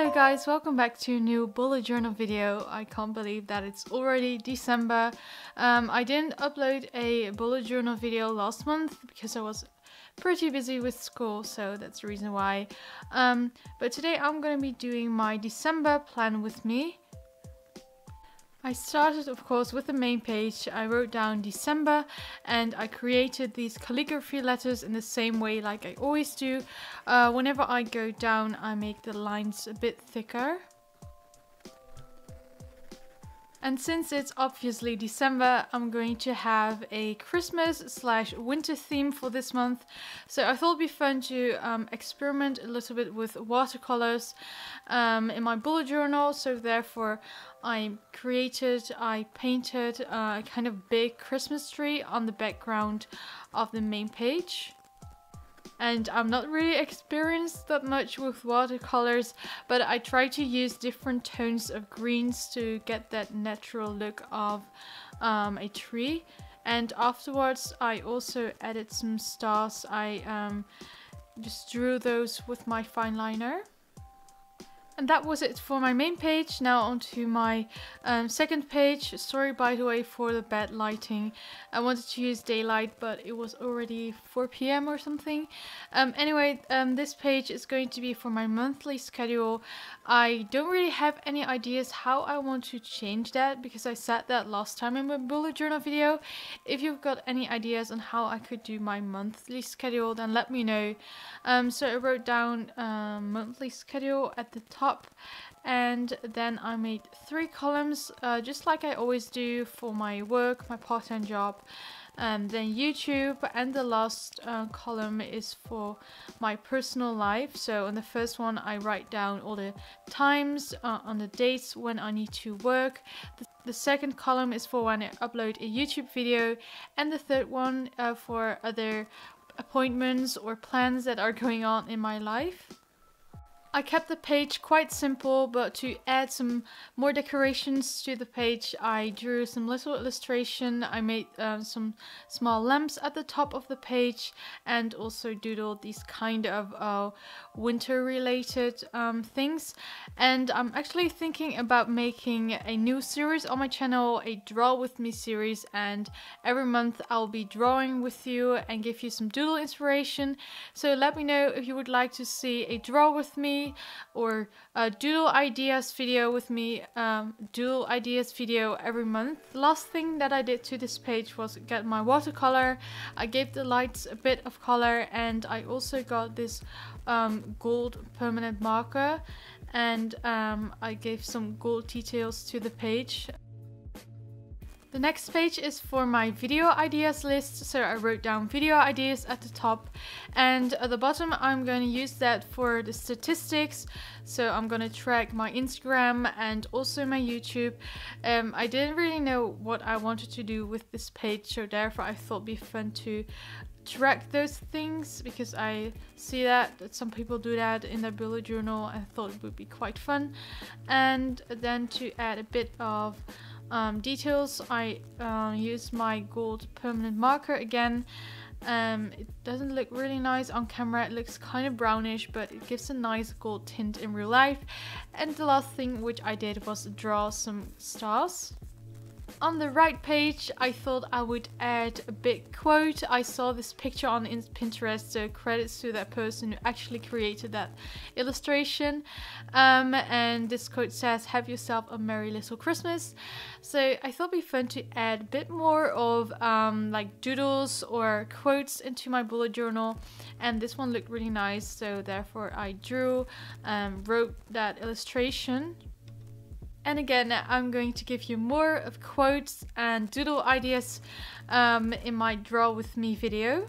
Hello guys, welcome back to a new bullet journal video. I can't believe that it's already December. I didn't upload a bullet journal video last month because I was pretty busy with school, so that's the reason why. But today I'm going to be doing my December plan with me. I started, of course, with the main page. I wrote down December and I created these calligraphy letters in the same way like I always do. Whenever I go down, I make the lines a bit thicker. And since it's obviously December, I'm going to have a Christmas/winter theme for this month. So I thought it'd be fun to experiment a little bit with watercolors in my bullet journal. So therefore I painted a kind of big Christmas tree on the background of the main page. And I'm not really experienced that much with watercolors, but I try to use different tones of greens to get that natural look of a tree. And afterwards I also added some stars. I just drew those with my fine liner. And that was it for my main page. Now onto my second page. Sorry, by the way, for the bad lighting. I wanted to use daylight, but it was already 4 PM or something. Anyway, this page is going to be for my monthly schedule. I don't really have any ideas how I want to change that because I said that last time in my bullet journal video. If you've got any ideas on how I could do my monthly schedule, then let me know. So I wrote down monthly schedule at the top. And then I made 3 columns, just like I always do for my work, my part-time job, and then YouTube, and the last column is for my personal life. So on the first one I write down all the times on the dates when I need to work. The second column is for when I upload a YouTube video, and the third one for other appointments or plans that are going on in my life. I kept the page quite simple, but to add some more decorations to the page, I drew some little illustration. I made some small lamps at the top of the page and also doodled these kind of winter related things. And I'm actually thinking about making a new series on my channel, a Draw With Me series, and every month I'll be drawing with you and give you some doodle inspiration. So let me know if you would like to see a Draw With Me or a doodle ideas video with me, doodle ideas video every month. The last thing that I did to this page was get my watercolor. I gave the lights a bit of color, and I also got this gold permanent marker, and I gave some gold details to the page. The next page is for my video ideas list, so I wrote down video ideas at the top, and at the bottom I'm going to use that for the statistics. So I'm going to track my Instagram and also my YouTube. I didn't really know what I wanted to do with this page, so therefore I thought it'd be fun to track those things because I see that some people do that in their bullet journal. I thought it would be quite fun. And then to add a bit of details, I use my gold permanent marker again. It doesn't look really nice on camera, it looks kind of brownish, but it gives a nice gold tint in real life. And the last thing which I did was draw some stars. On the right page, I thought I would add a big quote. I saw this picture on Pinterest, so credits to that person who actually created that illustration. And this quote says, "Have yourself a merry little Christmas." So I thought it'd be fun to add a bit more of like doodles or quotes into my bullet journal. And this one looked really nice, so therefore I wrote that illustration. And again, I'm going to give you more of quotes and doodle ideas in my Draw With Me video.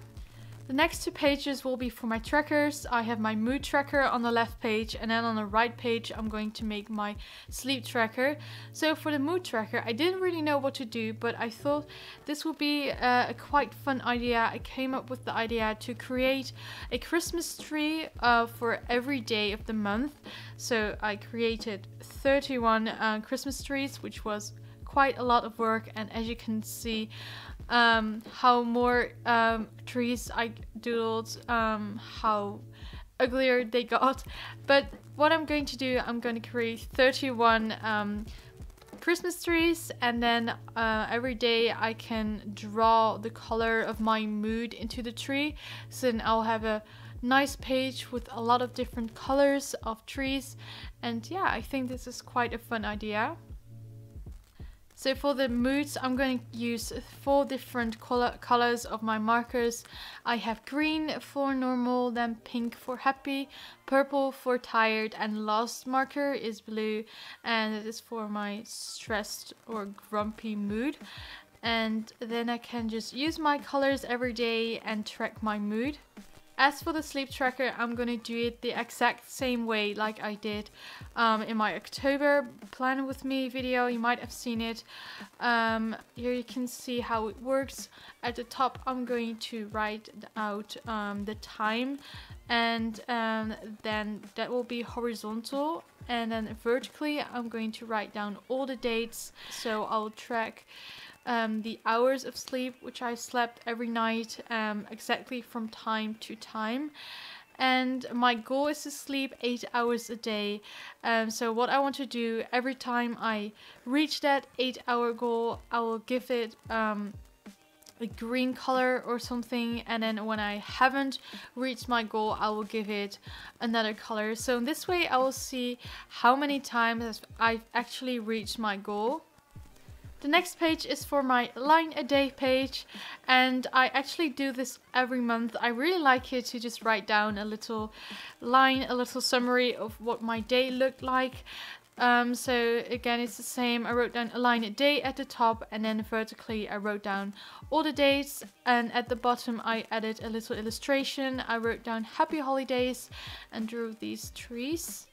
The next 2 pages will be for my trackers. I have my mood tracker on the left page, and then on the right page I'm going to make my sleep tracker. So for the mood tracker, I didn't really know what to do, but I thought this would be a quite fun idea. I came up with the idea to create a Christmas tree for every day of the month. So I created 31 Christmas trees, which was quite a lot of work, and as you can see, how more trees I doodled, how uglier they got. But what I'm going to do, I'm going to create 31 Christmas trees, and then every day I can draw the color of my mood into the tree. So then I'll have a nice page with a lot of different colors of trees, and yeah, I think this is quite a fun idea. So for the moods, I'm going to use 4 different colors of my markers. I have green for normal, then pink for happy, purple for tired, and last marker is blue, and it is for my stressed or grumpy mood. And then I can just use my colors every day and track my mood. As for the sleep tracker, I'm going to do it the exact same way like I did in my October Plan With Me video. You might have seen it. Here you can see how it works. At the top, I'm going to write out the time, and then that will be horizontal. And then vertically, I'm going to write down all the dates. So I'll track the hours of sleep which I slept every night, exactly from time to time. And my goal is to sleep 8 hours a day. So what I want to do, every time I reach that 8-hour goal, I will give it a green color or something, and then when I haven't reached my goal, I will give it another color. So in this way I will see how many times I've actually reached my goal. The next page is for my line a day page, and I actually do this every month. I really like it to just write down a little line, a little summary of what my day looked like. So again, it's the same. I wrote down a line a day at the top, and then vertically I wrote down all the dates, and at the bottom I added a little illustration. I wrote down happy holidays and drew these trees.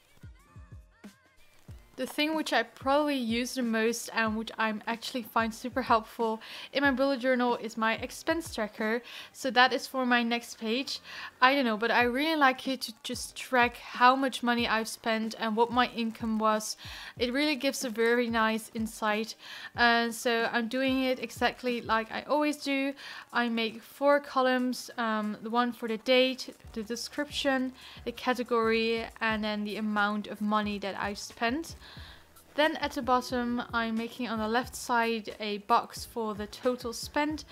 The thing which I probably use the most and which I actually find super helpful in my bullet journal is my expense tracker. So that is for my next page. I don't know, but I really like it to just track how much money I've spent and what my income was. It really gives a very nice insight. So I'm doing it exactly like I always do. I make 4 columns, the one for the date, the description, the category, and then the amount of money that I've spent. Then at the bottom, I'm making on the left side a box for the total spent,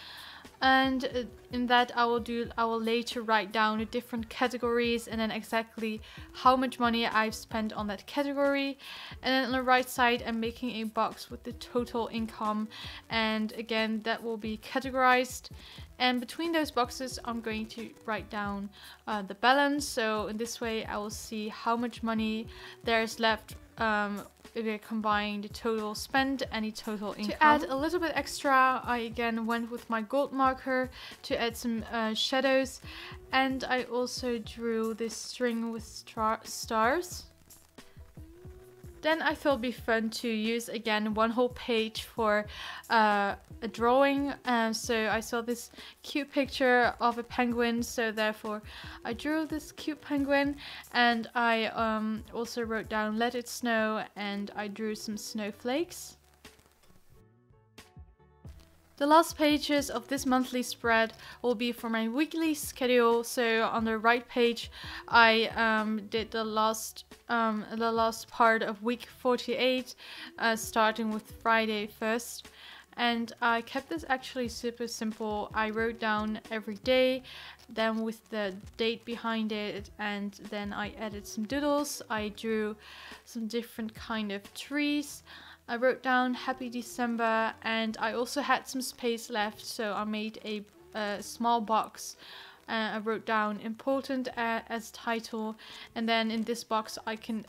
and in that I will later write down the different categories and then exactly how much money I've spent on that category. And then on the right side, I'm making a box with the total income, and again that will be categorized. And between those boxes, I'm going to write down the balance. So in this way, I will see how much money there's left if we combine the total spent and the total income. To add a little bit extra, I again went with my gold marker to add some shadows, and I also drew this string with stars. Then I thought it'd be fun to use again one whole page for a drawing. So I saw this cute picture of a penguin, so therefore I drew this cute penguin, and I also wrote down "Let it snow," and I drew some snowflakes. The last pages of this monthly spread will be for my weekly schedule. So on the right page, I did the last part of week 48, starting with Friday 1st. And I kept this actually super simple. I wrote down every day, then with the date behind it, and then I added some doodles. I drew some different kind of trees. I wrote down Happy December, and I also had some space left, so I made a small box. I wrote down important as title, and then in this box I can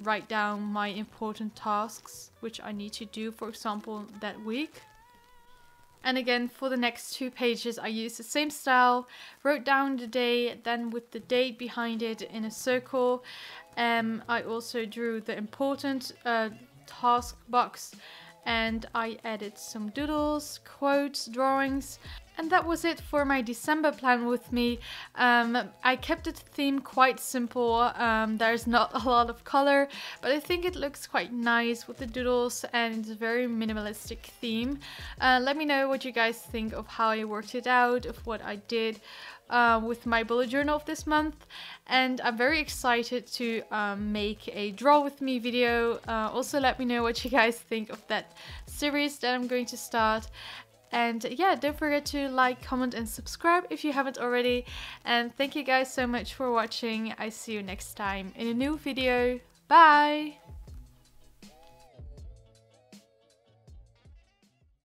write down my important tasks which I need to do, for example, that week. And again, for the next 2 pages, I used the same style, wrote down the day, then with the date behind it in a circle. I also drew the important task box, and I added some doodles, quotes, drawings. And that was it for my December plan with me. I kept the theme quite simple. There's not a lot of color, but I think it looks quite nice with the doodles and it's a very minimalistic theme. Let me know what you guys think of how I worked it out, of what I did with my bullet journal of this month. And I'm very excited to make a draw with me video. Also let me know what you guys think of that series that I'm going to start. And yeah, don't forget to like, comment and subscribe if you haven't already. And thank you guys so much for watching. I see you next time in a new video. Bye!